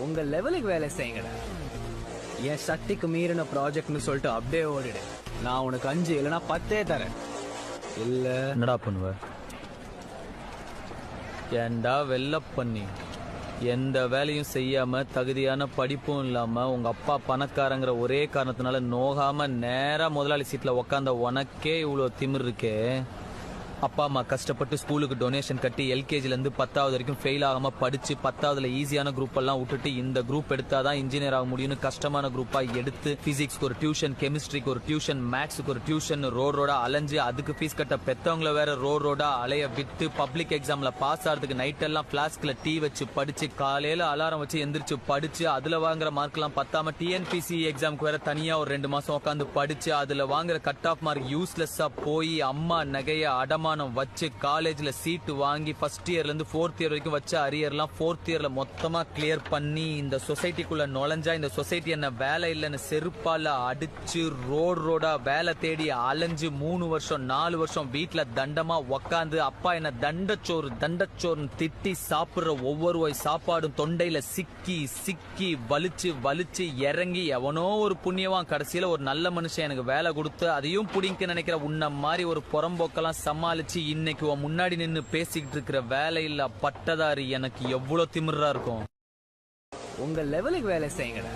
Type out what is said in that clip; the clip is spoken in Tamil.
உங்க லெவலுக்கு வேலை செய்யுங்கடா. என் சக்திக்கு மீறின ப்ராஜெக்ட்னு சொல்லிட்டு அப்படியே ஓடிடு. நான் உனக்கு 5 இல்லைன்னா 10 தரேன். இல்ல என்னடா பண்ணுவ? ஏண்டா வெள்ள பண்ணி எந்த வேலையும் செய்யாம தகுதியான படிப்பும் இல்லாம உங்க அப்பா பணக்காரங்கிற ஒரே காரணத்தினால நோகாம நேரா முதலாளி சீட்ல உக்காந்த உனக்கே இவ்வளவு திமிர் இருக்கே. அப்பா அம்மா கஷ்டப்பட்டு ஸ்கூலுக்கு டொனேஷன் கட்டி எல்கேஜில இருந்து 10வது வரைக்கும் ஃபெயில் ஆகாம படிச்சு 10வதுல ஈஸியான குரூப் எல்லாம் விட்டுட்டு இந்த குரூப் எடுத்தாதான் இன்ஜினியர் ஆக முடியும்னு கஷ்டமான குரூப்பா எடுத்து பிசிக்ஸ்க்கு ஒரு டியூஷன், கெமிஸ்ட்ரிக்கு ஒரு டியூஷன், மேத்ஸ்க்கு ஒரு டியூஷன் ரோடா அலைஞ்சு அதுக்கு ஃபீஸ் கட்ட பெத்தவங்கள வேற ரோடா அலைய விட்டு பப்ளிக் எக்ஸாம்ல பாஸ் ஆகிறதுக்கு நைட் எல்லாம் பிளாஸ்க்ல டீ வச்சு படிச்சு காலையில அலாரம் வச்சு எந்திரிச்சு படிச்சு அதுல வாங்குற மார்க் எல்லாம் பத்தாம டிஎன்பிசி எக்ஸாம்க்கு வேற தனியா ஒரு 2 மாசம் உட்காந்து படிச்சு அதுல வாங்குற கட் ஆஃப் மார்க் யூஸ்லெஸ்ஸா போய் அம்மா நகைய அடமா வச்சு காலேஜ்ல சீட்டு வாங்கி ஃபர்ஸ்ட் இயர்ல இருந்து 4th இயர் வரைக்கும் வச்ச அரியர்லாம் 4th இயர்ல மொத்தமா கிளியர் பண்ணி இந்த சொசைட்டிக்குள்ள நுழைஞ்சா இந்த சொசைட்டி என்ன வேலை இல்லைன்னு செருப்பால அடிச்சு ரோடா வேலை தேடி அலைஞ்சு 3 வருஷம் 4 வருஷம் வீட்டுல தண்டமா உக்காந்து அப்பா என்ன தண்டச்சோறுன்னு திட்டி சாப்பிடுற ஒவ்வொரு வாய் சாப்பாடும் தொண்டையில சிக்கி வலிச்சு இறங்கி எவனோ ஒரு புண்ணியவான் கடைசியில ஒரு நல்ல மனுஷன் எனக்கு வேலை கொடுத்து அதையும் புடிங்க நினைக்கிற உன்ன மாதிரி ஒரு புறம்போக்கெல்லாம் சமாளிச்சு இன்னைக்கு உன் முன்னாடி நின்னு பேசிக்கிட்டு இருக்கிற வேலையில்லா பட்டதாரி எனக்கு எவ்வளவு திமிரா இருக்கும். உங்க லெவலுக்கு வேலை செய்யுங்கடா.